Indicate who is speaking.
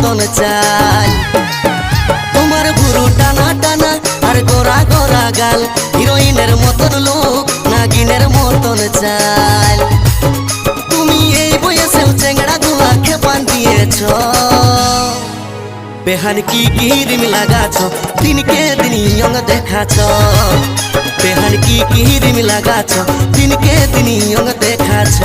Speaker 1: মতন চাল। তোমার ভুরু টানা টানা আর গোরা গোরা গাল, হিরোইনের মতন লোক নাগিনের মতন চাল। তুমি এই বয়সেও চেংড়া গুলা খেপান দিয়েছ। বেহান কি ক্রিম লাগাছ, দিনকে দিন ইয়ং দেখাছ। বেহান কি ক্রিম লাগাছ, দিনকে দিন ইয়ং দেখাছ।